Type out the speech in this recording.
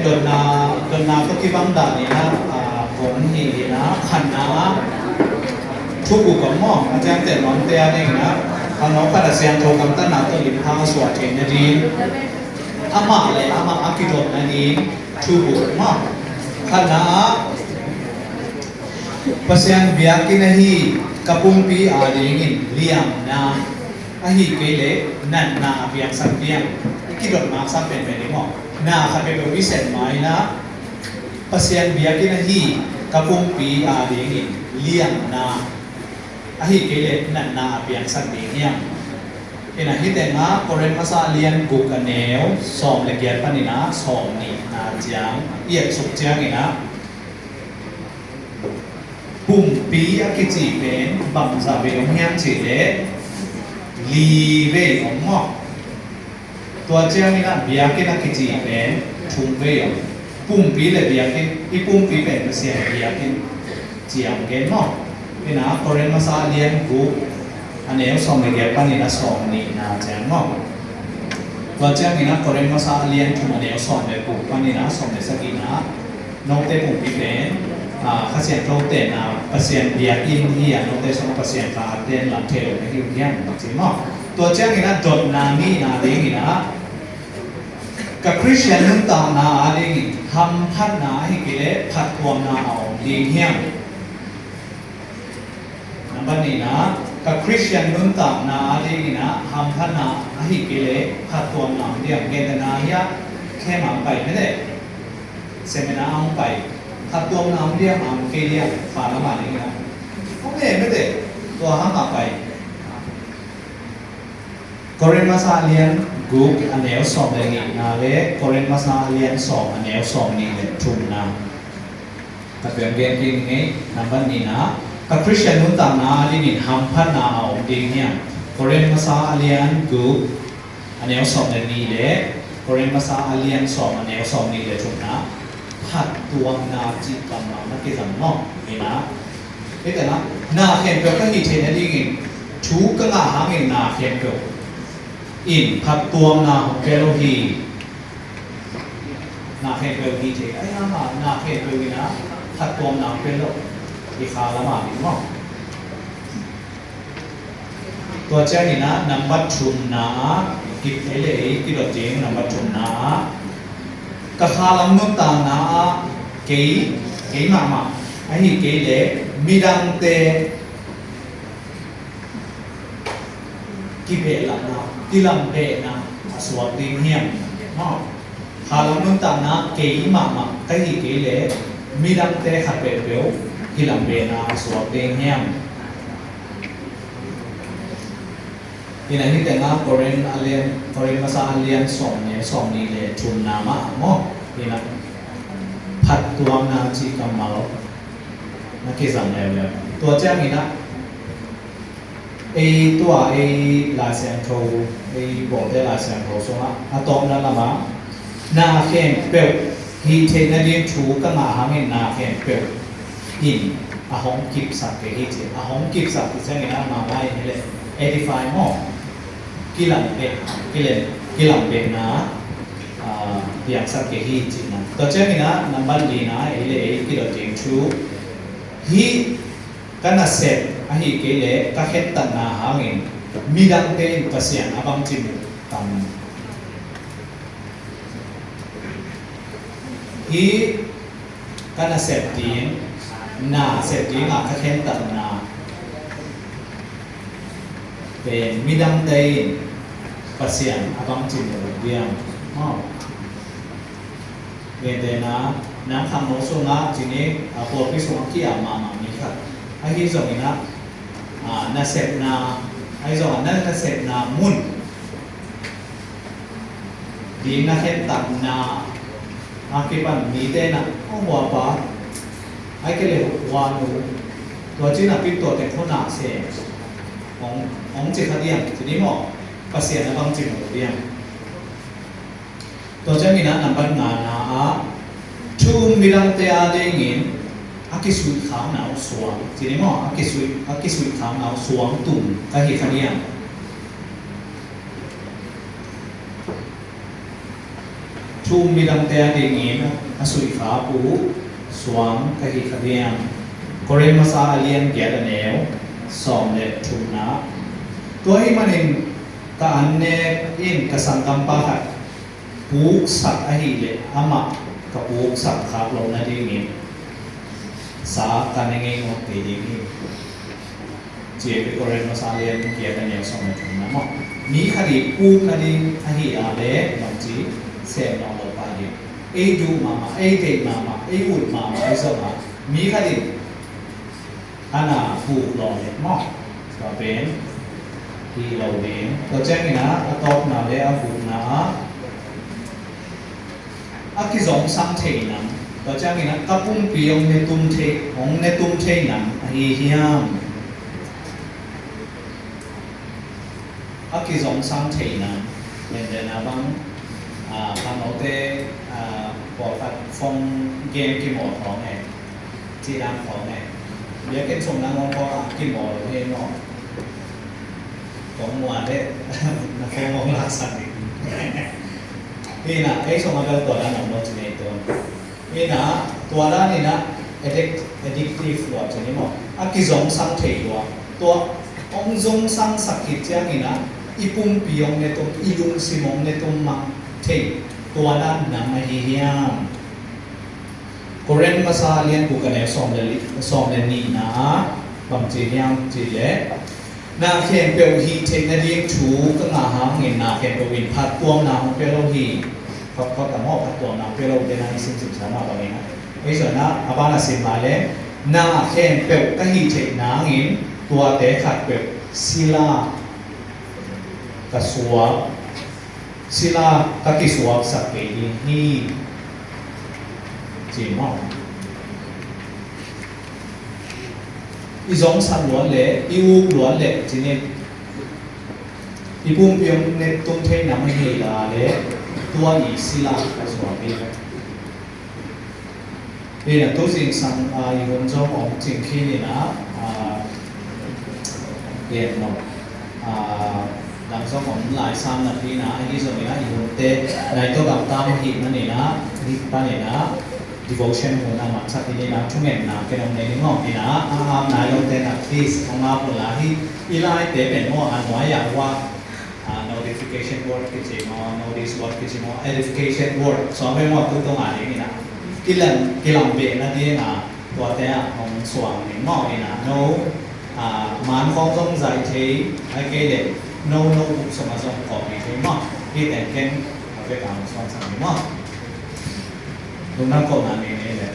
ดนนาก็ที่บังดานี่นะผมเห็นนะขันนะทุกอุกมองอาจารย์แต่นอนเตียนี่นะทางน้องปราศจากโทกัมตันนาตัวลิมพาสวัสดิ์นะดีอามาเลยอามาอากิโดนะดีทุกอุกมองขันนะpasyan biyakin na hi kapumpi adingin liam na ahi kele nan na biyak sabiang ikidot ma sa pen pen mo na khabe be wisen mai na pasyan biyakin na hi kapumpi adingin liam na ahi kele nan na biyak sabiang ina hitenga koren masa lian gu kaneu som le gyat panina som ni na jiang iet suk jiang inaปุ่มปีอากิจิเป็นบังซาเบองยังจีเลลีเวองมอกตัวเจ้านี่นะเบียกินอากิจิเป็นทุงเวองปุ่มปีเลยเบียกินอีปุ่มปีเป็นเสียเบียกินเจียงเกนมอกนี่นะโคเรนมาซาเลียนกูอันนี้ส่งเลยแกปันนี่นะส่งนี่นะเจียงมอกตัวเจ้านี่นะโคเรนมาซาเลียนทุงอันนี้ส่งเลยกูปันนี่นะส่งเลยสกินะน้องเต้ปุ่มปีเป็นpasien prote na pasien biak in hi ano te so pasien ka aten la thel na hi yang chi mo to chang ina dot na ni na de ni na ka christian nun ta na ale ni ham phat na hi ke le phat kwam na au ding hiang number ni na ka christian nun ta na ale ni na ham phat na hi ke le phat kwam na diam ke na ya khe ma pai ne le seminar ang paiขัดตัวน้ำเรียกน้ำเกลียฝาละหมาดนี่นะโอเคไม่เด็ดตัวห้ามต่อไปโคเรนมาซาเลียนกูอันเนลสองเลยนี่นะเละโคเรนมาซาเลียนสองอันเนลสองนี่เลยทุ่มนะแต่เปลี่ยนเกณฑ์ที่นี้นับวันนี้นะกับคริสเตียนนุ่นต่างนะที่นี่ห้ามพัฒนาเอาดีเนี่ยโคเรนมาซาเลียนกูอันเนลสองเลยนี่เลยโคเรนมาซาเลียนสองอันเนลสองนี่เลยทุ่มนะหัดตัวนาจิกรรมนักกิจกรรมนอกนี่นะนี่แต่นะนาเขียนเปลก็หิเทนนี่กินชูก็นาหาเงินนาเขียนเปลอินหัดตัวนาเปลฮีนาเขียนเปลฮีเทไอ้นามานาเขียนเปลนี่นะหัดตัวนาเปลอีขาละมานี่มั้งตัวเจ้านี่นะนับบัตรชุมนากิจเอเลกิจเจงนับบัตรชุมนากะคาลังนุตานาเกยมาไอ้เกยเลมีดังเตกิเบลนะกิลัมเบนะสวัสดีเฮียมเนาะคาลังนุตานาเกยมาไอ้เกยเลมีดังเตขัดเปเปลกิลัมเบนะสวัสดีเฮียมที่ไหนที่แต่งงานโคเรนมาซาเลียนสองเนี่ยสองนี่เลยชุนนามะมอนี่นะผัดตัวนาจีกัมมาลนักกิจกรรมเลยตัวเจ้านี่นะตัวลายเสียงโทบอกได้ลายเสียงโทส่งอะตอมนั่นละมั้งนาเข็มเปลฮีเทนดินชูก็มาหาเงินนาเข็มเปลหินอาหงกิบสักเกฮิเทอาหงกิบสักที่เจ้านี่นะมาได้นี่เลยedify มอกิลัมเบนะเปียกสักเกฮีจินะตัวเจ้านี่นะนับบันดีนะกิโลเจงชูฮีกันน่ะเสร็จอะฮีเกเลก็เฮ็ดตันนาหาเงินมีดังเตนภาษาอับจิมตันฮีกันน่ะเสร็จดีนาเสร็จดีก็เฮ็ดตันนาเป็นมิดังเตยภาษาอับจิมเดียมเวเดนะน้ำคำโนสุนะจีนี้พวกพิสุนที่อามามีครับไอ้ที่ส่งนี่นะนาเสพนาไอ้ส่งนั่นนาเสพนามุนดีนะเห็นตักนาอาคิปันมีเตนะหัวปะไอ้ก็เลยวานูตัวจีน่ะปิดตัวแต่คนหนาเสพของจิตเดียมทีนี้หมอภาษาอับจิมเดียมตัวเจ้านี่นะนับบันนาทุ่มมิลังเตอาเดงินอากิสุยขาวหนาวสวงทีนี้มั้งอากิสุยขาวหนาวสวงตุ่มก็เห็นขณียท ทุ่มมีดังแต่เด็กนี้นะสุยขาปูสวงกะหิขะเดียงกเรนมาซาเลียนเกียดแนวสอมเล็ทุมนะตัวให้มันเองกะอันเนอินกะสังกัมปะหัดปูกสักอหิเลอามากับปูกสักขาบลงนาดีนี้สาการเงินงบตีดีนี้เจียบกเรนมาซาเลียนเกียดแนวสอมเล็ทุมนะมั้งนี้คดีปูกนาดีอหิอาเลบางทีเสียนองลงไปเอยูมาเอเดมาเอวุดมาไอซ์มามีคดีอันน่ะผูกหล่อเลยมั้งก็เป็นที่เราเองตัวแจ้งนี่นะตอบนาเลยผูกนะคิดสองสังเทนันตัวแจ้งนี่นะกับปุ่มปีองในตุ้มเทของในตุ้มเทนันเฮียมคิดสองสังเทนันเป็นเดนาบังทางเราเตะบอกว่าฟองเกมกี่หมดของไงจีดังของไงเดี๋ยวกินสมนังมองพอกี่หมดเองเนาะของมัวเด็ดนักแข่งมองลักษณะนี่นะไอ้สมการตัวนั้นของเราจะในตัวนี่นะตัวนั้นนี่นะ addictive ตัวจะนี่มั้งกี่สองสังเทตัวองค์ทรงสังสักกิจอย่างนี้นะอีปุ่มปีองในตัวอีลุงซิมองในตัวมังเทตัวนั้นนำมาเฮียมกเรนมาซาเลียนบุกันเนสอมเลนีนะบางจีเฮียมจีเล่นาเขียนเปลวฮีเทคนาเดียงถูก็งาหางเงินนาเขียนเปลวินพัดตัวนาของเปลวฮีเขาแต่หม้อพัดตัวนาเปลวเดนันสิ่งสิ่งสามารถตรงนี้นะไอ้ส่วนนะอาบานาสิมาเล่นาเขียนเปลวก็ฮีเทคนาเงินตัวเตะขัดเปลวศิลากระสวบศิลากะกิสวบสักเกยีนี่จีมองอีสองสันล้วนเลยอีอูล้วนเลยจีนี่อีปุ่มเพียงในตุ้มเทน้ำมันนี่ละเลยตัวอีศิลากระสวบนี่เนี่ยตัวจริงสังอีคนเจ้าของจริงที่นี่นะเรียนเนาะหลังจากของหลายซ้ำนาทีนะไอ้ที่ส่วนนี้นะอีกคนเตะในตัวกับตามหินนั่นเองนะนี่ป้าเนี่ยนะ devotion หัวหน้ามันสักทีนี้นะช่วงเย็นนะเป็นองค์ในนี้งอกนี่นะนายลงเตะนักฟีสของมาผลละที่อีไลเตะเป็นมั่วอันน้อยอย่างว่าnotification word กิจมอ notice word กิจมอ edification word สอนไม่หมดทุกตรงอ่านอย่างนี้นะกิลังเบนนั่นเองนะตัวเตะของสว่างนี่งอกนี่นะ no มันคงต้องใจเทไอ้เกเด็กโน้สมาสมของอีกทีมั้งที่แต่งเก่งเอาไปตามสอนสั่งมั้งตรงนั้นก็นั่นเองเลย